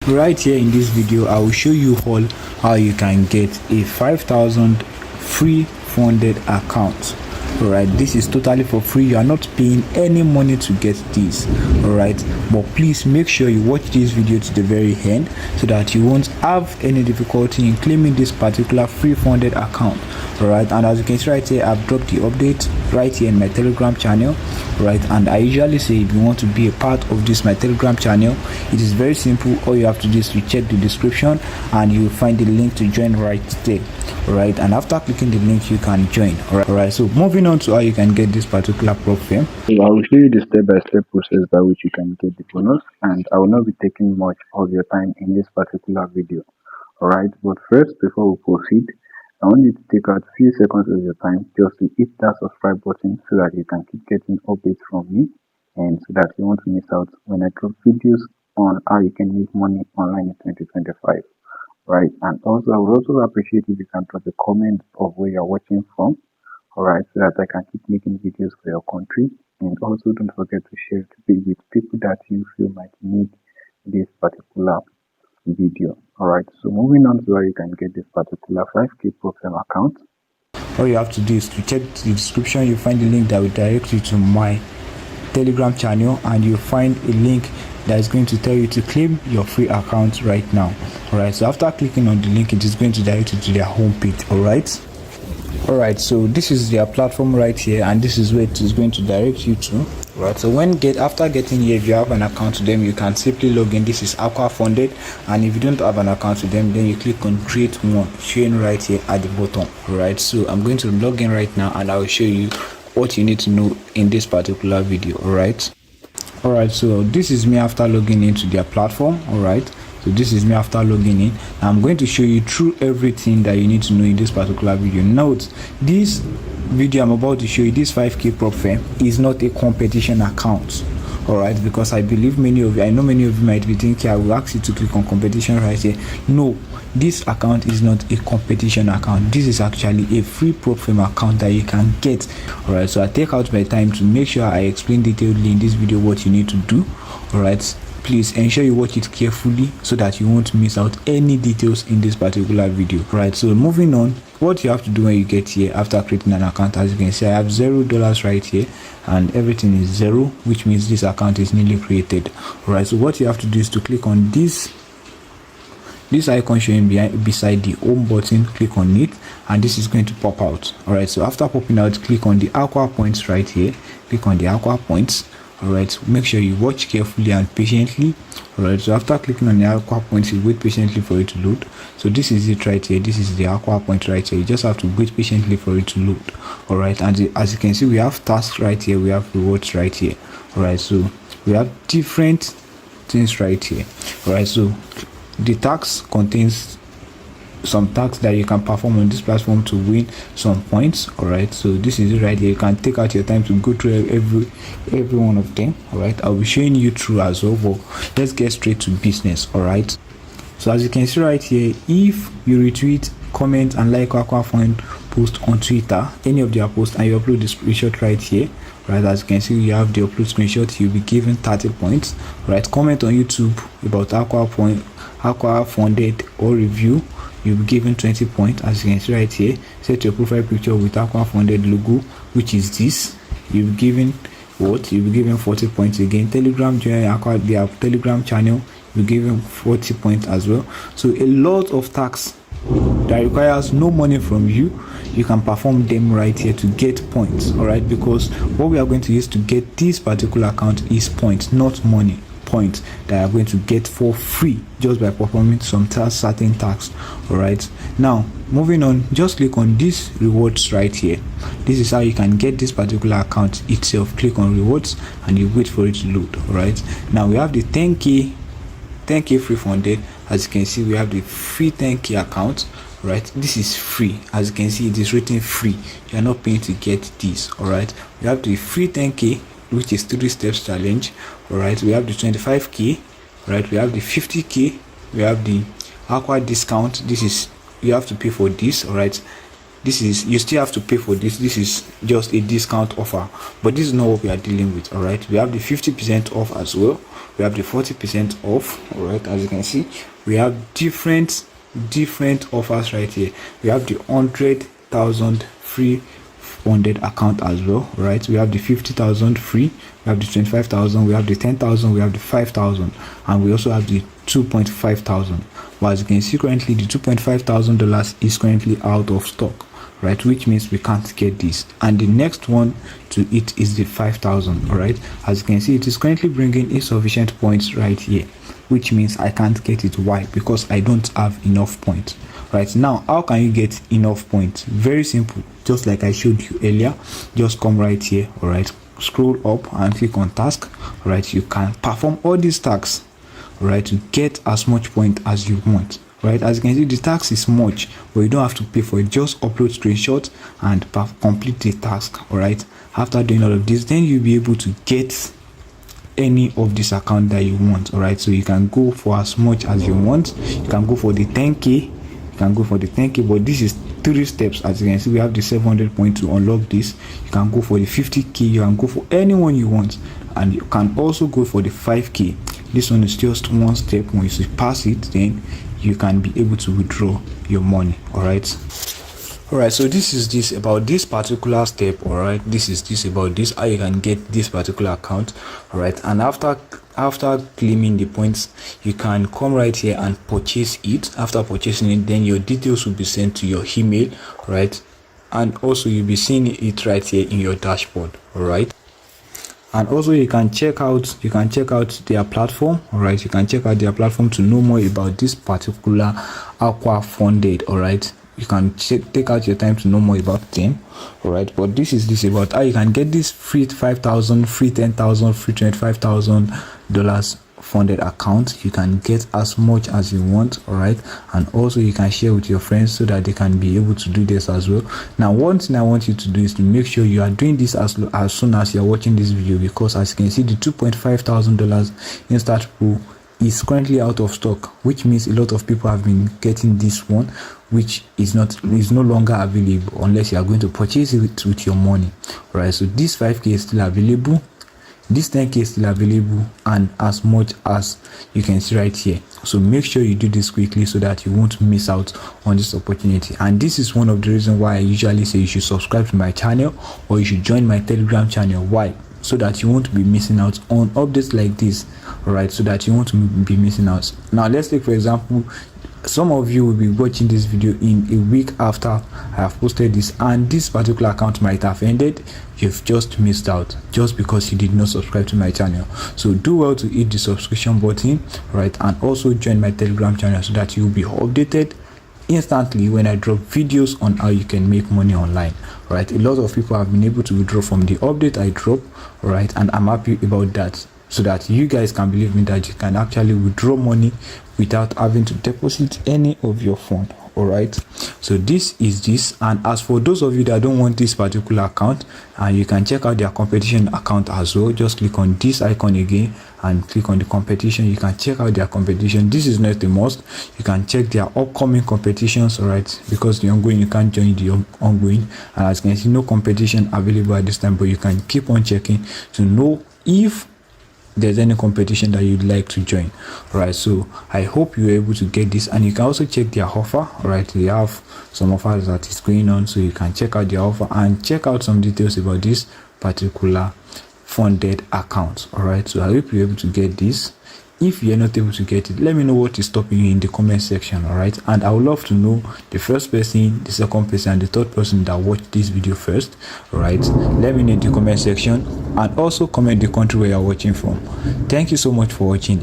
Right here in this video, I will show you all how you can get a 5,000 free funded account. Alright, this is totally for free. You are not paying any money to get this. Alright, but please make sure you watch this video to the very end so that you won't have any difficulty in claiming this particular free funded account. Alright, and as you can see right here, I've dropped the update right here in my Telegram channel. Right, and I usually say if you want to be a part of this my Telegram channel, it is very simple. All you have to do is to check the description and you will find the link to join right there. Alright, and after clicking the link you can join. Alright, so moving on to how you can get this particular prop firm. So I will show you the step-by-step process by which you can get the bonus, and I will not be taking much of your time in this particular video. Alright, but first, before we proceed, I want you to take out a few seconds of your time just to hit that subscribe button so that you can keep getting updates from me, and so that you won't miss out when I drop videos on how you can make money online in 2025. Right, and also I would also appreciate if you can drop a comment of where you're watching from. Alright, so that I can keep making videos for your country, and also don't forget to share it with people that you feel might need this particular video. Alright, so moving on to how you can get this particular 5k profile account. All you have to do is to check the description. You find the link that will direct you to my Telegram channel, and you find a link that is going to tell you to claim your free account right now. Alright, so after clicking on the link, it is going to direct you to their homepage. Alright, so this is their platform right here, and this is where it is going to direct you to. Right, so after getting here, if you have an account to them, you can simply log in. This is Aqua funded, and if you don't have an account to them, then you click on create one, showing right here at the bottom. Alright, so I'm going to log in right now, and I will show you what you need to know in this particular video. Alright, so this is me after logging into their platform. Alright, so this is me after logging in. I'm going to show you through everything that you need to know in this particular video. Note, this video I'm about to show you, this 5k prop firm, is not a competition account. Alright, because I know many of you might be thinking I will ask you to click on competition right here. No, this account is not a competition account. This is actually a free prop firm account that you can get. Alright, so I take out my time to make sure I explain detailedly in this video what you need to do. Alright, please ensure you watch it carefully so that you won't miss out any details in this particular video. Right, so moving on, what you have to do when you get here after creating an account, as you can see, I have $0 right here and everything is 0, which means this account is newly created. Right, so what you have to do is to click on this icon showing beside the home button. Click on it and this is going to pop out. Alright, so after popping out, click on the Aqua points right here. Click on the Aqua points. Alright, make sure you watch carefully and patiently. Alright, so after clicking on the Aqua points, you wait patiently for it to load. So this is it right here. This is the Aqua point right here. You just have to wait patiently for it to load. Alright, and as you can see, we have tasks right here, we have rewards right here. Alright, so we have different things right here. Alright, so the task contains some tasks that you can perform on this platform to win some points. Alright, so this is it right here. You can take out your time to go through every one of them. Alright, I'll be showing you through as well, but let's get straight to business. Alright, so as you can see right here, if you retweet, comment and like Aqua Fund post on Twitter, any of their posts, and you upload the screenshot right here, right, as you can see, you have the upload screenshot, you'll be given 30 points. Right, comment on YouTube about Aqua funded or review, you'll be given 20 points. As you can see right here, set your profile picture with Aqua funded logo, which is this, you'll be given 40 points again. Telegram, join Aqua, their Telegram channel, you'll be given 40 points as well. So a lot of tasks that requires no money from you, you can perform them right here to get points. Alright, because what we are going to use to get this particular account is points, not money. Points that are going to get for free just by performing some certain tasks. Alright, now moving on, just click on this rewards right here. This is how you can get this particular account itself. Click on rewards and you wait for it to load. Alright, now we have the 10k free funded. As you can see, we have the free 10k account. Right, this is free. As you can see, it is written free. You are not paying to get this. Alright, we have the free 10k, which is 3 steps challenge. Alright, we have the 25k. Right, we have the 50k. We have the Aqua discount. This is, you have to pay for this. Alright, this is, you still have to pay for this. This is just a discount offer, but this is not what we are dealing with. All right, we have the 50% off as well. We have the 40% off. All right, as you can see, we have different offers right here. We have the 100,000 free funded account as well, right? We have the 50,000 free, we have the 25,000, we have the 10,000, we have the 5,000, and we also have the 2.5 thousand. But as you can see, currently the $2,500 is currently out of stock, right? Which means we can't get this. And the next one to it is the 5,000. All right, as you can see, it is currently bringing insufficient points right here, which means I can't get it. Why? Because I don't have enough points. Right now, how can you get enough points? Very simple, just like I showed you earlier. Just come right here. All right, scroll up and click on task. All right, you can perform all these tasks, right, to get as much point as you want. Right, as you can see, the task is much, but you don't have to pay for it. Just upload screenshots and complete the task. All right, after doing all of this, then you'll be able to get any of this account that you want. All right, so you can go for as much as you want. You can go for the 10k, but this is 3 steps. As you can see, we have the 700 points to unlock this. You can go for the 50k, you can go for anyone you want, and you can also go for the 5k. This one is just 1 step. When you pass it, then you can be able to withdraw your money. All right, so this is about this particular step. All right, this is about this, how you can get this particular account. All right, and after claiming the points, you can come right here and purchase it. After purchasing it, then your details will be sent to your email, right? And also you'll be seeing it right here in your dashboard. All right, and also you can check out their platform. All right, you can check out their platform to know more about this particular Aqua funded. All right, you can take out your time to know more about them. All right, but this is about how you can get this free 5,000, free 10,000, free $25,000 funded account. You can get as much as you want. All right, and also you can share with your friends so that they can be able to do this as well. Now, one thing I want you to do is to make sure you are doing this as soon as you're watching this video, because as you can see, the $2,500 instant pool is currently out of stock, which means a lot of people have been getting this one, which is no longer available unless you are going to purchase it with your money. All right, so this 5k is still available, this 10k is still available, and as much as you can see right here. So make sure you do this quickly so that you won't miss out on this opportunity. And this is one of the reasons why I usually say you should subscribe to my channel, or you should join my Telegram channel. Why? So that you won't be missing out on updates like this. All right, so that you won't be missing out. Now let's take, for example, some of you will be watching this video in a week after I have posted this, and this particular account might have ended. You've just missed out just because you did not subscribe to my channel. So do well to hit the subscription button, right, and also join my Telegram channel so that you'll be updated instantly when I drop videos on how you can make money online. Right, a lot of people have been able to withdraw from the update I drop, right, and I'm happy about that, so that you guys can believe me that you can actually withdraw money without having to deposit any of your fund. All right, so this is this. And as for those of you that don't want this particular account, you can check out their competition account as well. Just click on this icon again and click on the competition. You can check out their competition. This is not a must. You can check their upcoming competitions. All right, because the ongoing, you can't join the ongoing, and as you can see, no competition available at this time, but you can keep on checking to know if there's any competition that you'd like to join. All right, so I hope you're able to get this, and you can also check their offer. All right, they have some offers that is going on, so you can check out their offer and check out some details about this particular funded account. All right, so I hope you're able to get this. If you're not able to get it, let me know what is stopping you in the comment section. All right, and I would love to know the first person, the second person, and the third person that watched this video first. All right, let me know in the comment section, and also comment the country where you're watching from. Thank you so much for watching.